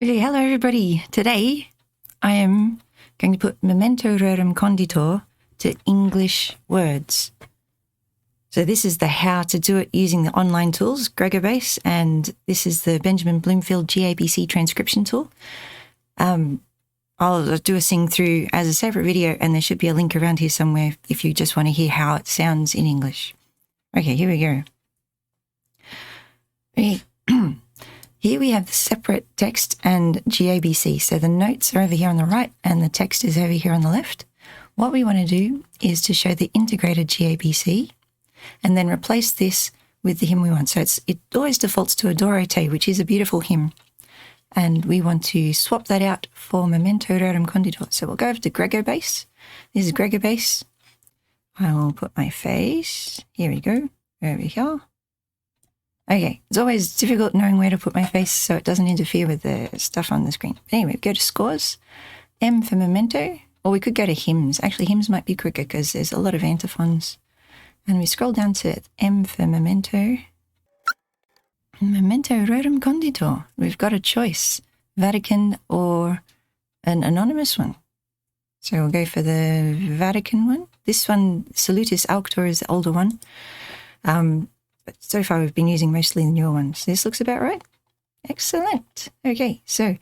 Okay, hello everybody. Today I am going to put memento rerum conditor to English words. So this is the how to do it using the online tools, Gregobase, and this is the Benjamin Bloomfield GABC transcription tool. I'll do a sing through as a separate video, and there should be a link around here somewhere if you just want to hear how it sounds in English. Okay, here we go. Okay. Here we have the separate text and GABC. So the notes are over here on the right and the text is over here on the left. What we want to do is to show the integrated GABC and then replace this with the hymn we want. So it always defaults to Adore Te, which is a beautiful hymn. And we want to swap that out for Memento Rerum Conditor. So we'll go over to Gregobase. This is Gregobase. I will put my face. Here we go. Over here. Okay, it's always difficult knowing where to put my face so it doesn't interfere with the stuff on the screen. Anyway, go to scores, M for memento, or we could go to hymns. Actually, hymns might be quicker because there's a lot of antiphons. And we scroll down to M for memento. Memento rerum conditor. We've got a choice, Vatican or an anonymous one. So we'll go for the Vatican one. This one, Salutis Auctor, is the older one. But so far we've been using mostly the newer ones. This looks about right. Excellent. Okay, so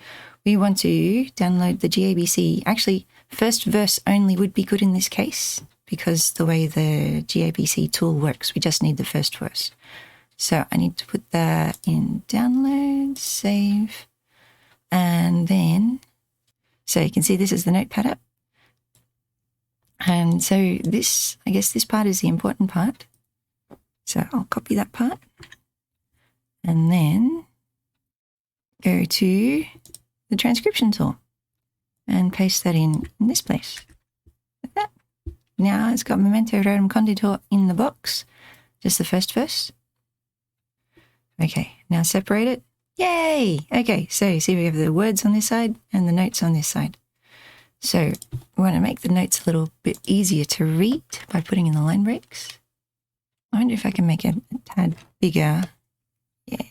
we want to download the GABC. Actually, first verse only would be good in this case because the way the GABC tool works, we just need the first verse. So I need to put that in download, save, and then, so you can see this is the notepad app. And so this, I guess this part is the important part. So I'll copy that part and then go to the transcription tool and paste that in this place, like that. Now it's got Memento Rerum Conditor in the box, just the first verse. Okay, now separate it. Yay! Okay, so you see we have the words on this side and the notes on this side. So we want to make the notes a little bit easier to read by putting in the line breaks. I wonder if I can make it a tad bigger. Yeah.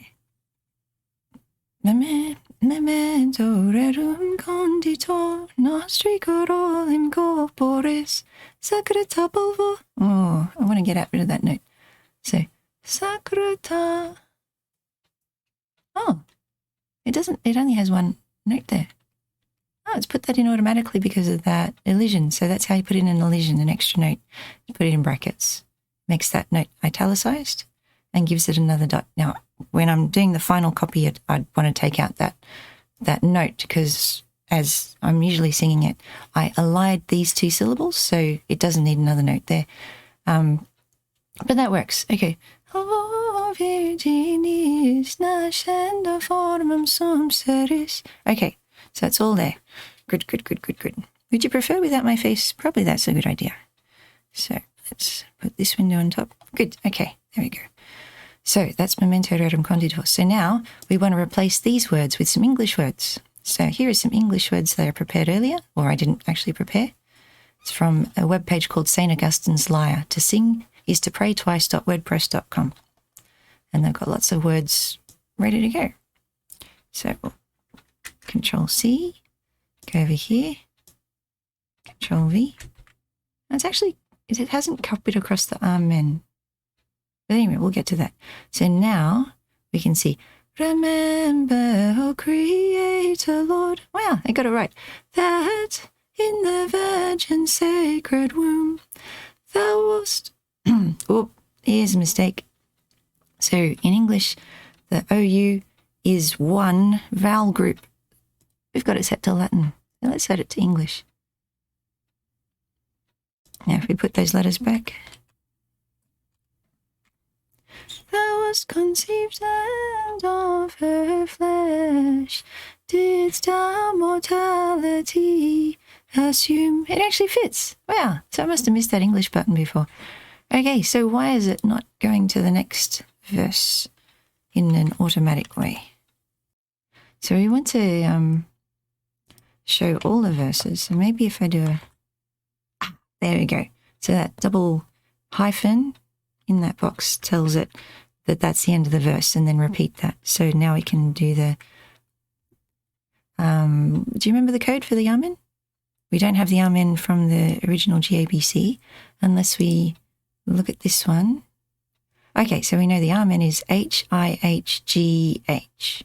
Memento rerum conditor nostri corolim corporis sacrata pulvo. Oh, I want to get rid of that note. So, sacrata. Oh, it only has one note there. Oh, it's put that in automatically because of that elision. So that's how you put in an elision, an extra note. You put it in brackets. Makes that note italicized and gives it another dot. Now, when I'm doing the final copy, I'd want to take out that note because as I'm usually singing it, I allied these two syllables, so it doesn't need another note there. But that works. Okay. O virginis nascendo formum sum seris. Okay, so it's all there. Good. Would you prefer without my face? Probably that's a good idea. So let's put this window on top. Good. Okay, there we go. So that's Memento Rerum Conditor. So now we want to replace these words with some English words. So here are some English words that I prepared earlier, or I didn't actually prepare. It's from a webpage called St. Augustine's Lyre. To sing is to pray twice.wordpress.com. And they've got lots of words ready to go. So Control C, go over here, Control V. It's actually, it hasn't copied across the Amen. But anyway, we'll get to that. So now we can see, remember, O Creator Lord. Wow, I got it right. That in the Virgin's sacred womb thou wast. Oh, here's a mistake. So in English, the OU is one vowel group. We've got it set to Latin. Now let's set it to English. Now if we put those letters back. Thou wast conceived and of her flesh didst thou mortality assume. It actually fits. Wow, so I must have missed that English button before. Okay, so why is it not going to the next verse in an automatic way? So we want to show all the verses. So maybe if I do there we go. So that double hyphen in that box tells it that that's the end of the verse and then repeat that. So now we can do the Do you remember the code for the Amen? We don't have the Amen from the original GABC unless we look at this one. Okay, so we know the Amen is HIHGH.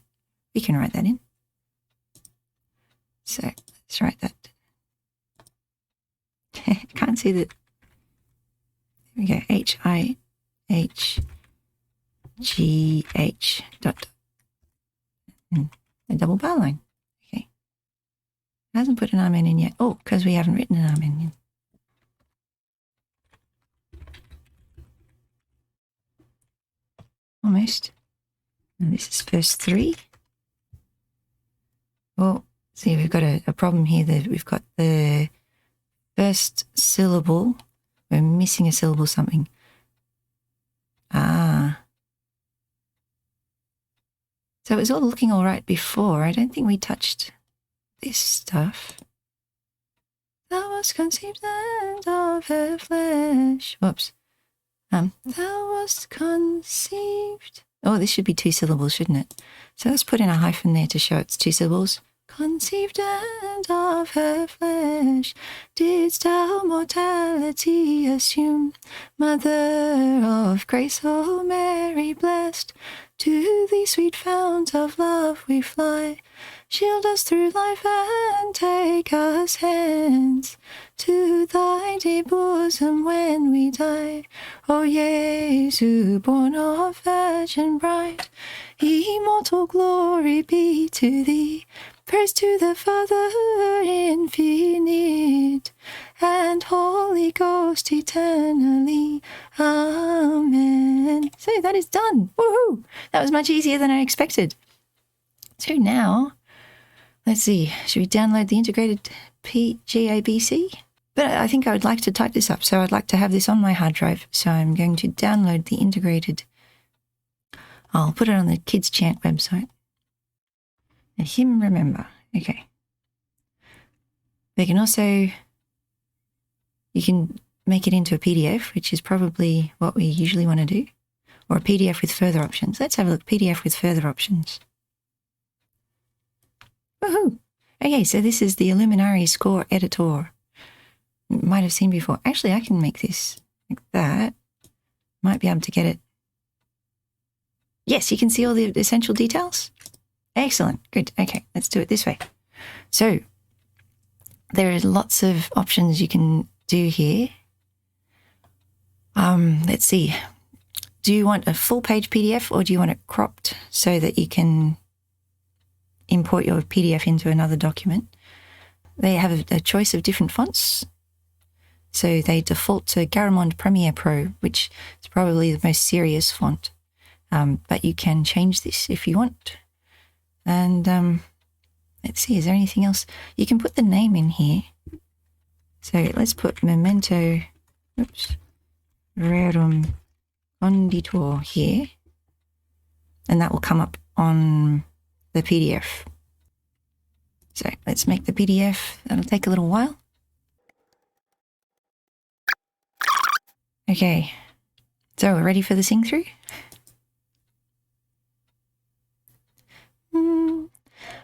We can write that in. So let's write that. Can't see that. There we go. HIHGH dot. A double bar line. Okay. It hasn't put an Amen in yet. Oh, because we haven't written an Amen in. Almost. And this is verse 3. Well, see, we've got a problem here that we've got the first syllable. We're missing a syllable something. So it was all looking all right before. I don't think we touched this stuff. Thou wast conceived and of her flesh. Whoops. Thou wast conceived. Oh, this should be 2 syllables, shouldn't it? So let's put in a hyphen there to show it's 2 syllables. Conceived and of her flesh, didst thou mortality assume, Mother of grace, O Mary blessed, to thee sweet fount of love we fly, shield us through life and take us hence, to thy dear bosom when we die, O Jesu, born of Virgin bride, immortal glory be to thee, praise to the Father infinite, and Holy Ghost eternally. Amen. So that is done. Woohoo! That was much easier than I expected. So now, let's see, should we download the integrated GABC? But I think I would like to type this up, so I'd like to have this on my hard drive. So I'm going to download the integrated. I'll put it on the Kids Chant website. A hymn remember. Okay. They can also, you can make it into a PDF, which is probably what we usually want to do, or a PDF with further options. Let's have a look. PDF with further options. Woohoo! Okay, so this is the Illuminari score editor. You might have seen before. Actually, I can make this like that. Might be able to get it. Yes, you can see all the essential details. Excellent. Good. Okay, let's do it this way. So there are lots of options you can do here. Let's see. Do you want a full page PDF or do you want it cropped so that you can import your PDF into another document? They have a choice of different fonts. So they default to Garamond Premiere Pro, which is probably the most serious font. But you can change this if you want. And let's see, is there anything else? You can put the name in here. So let's put Memento Rerum Conditor here. And that will come up on the PDF. So let's make the PDF. That'll take a little while. Okay, so we're ready for the sing through?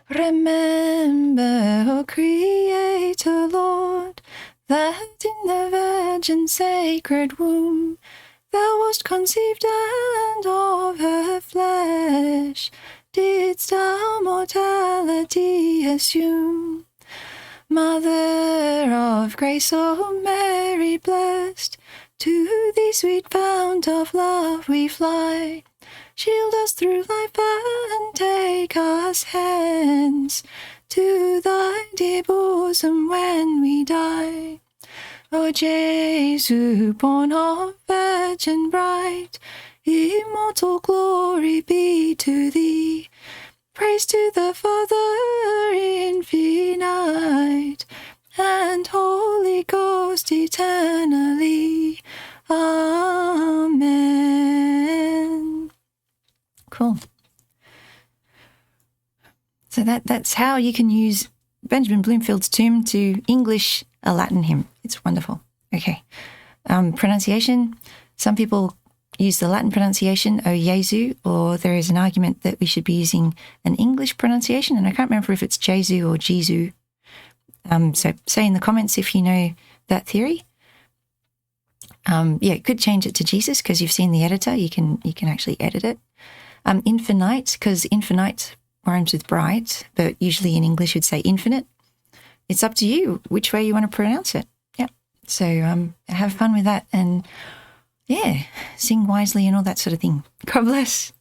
Remember, O Creator Lord, that in the Virgin's sacred womb thou wast conceived, and of her flesh didst thou mortality assume. Mother of grace, O Mary blessed, to thee sweet fount of love we fly, shield us through life and take us hence, to thy dear bosom when we die. O Jesu, born of Virgin bride, immortal glory be to thee, praise to the Father infinite, and Holy Ghost eternally. Amen. Cool. So that's how you can use Benjamin Bloomfield's Tomb to English a Latin hymn. It's wonderful. Okay. Pronunciation. Some people use the Latin pronunciation, O Jesu, or there is an argument that we should be using an English pronunciation, and I can't remember if it's Jesu or Jesu. So say in the comments if you know that theory. Could change it to Jesus because you've seen the editor. You can actually edit it. Infinite, because infinite rhymes with bright, but usually in English you'd say infinite. It's up to you which way you want to pronounce it. Yeah. So have fun with that and, yeah, sing wisely and all that sort of thing. God bless.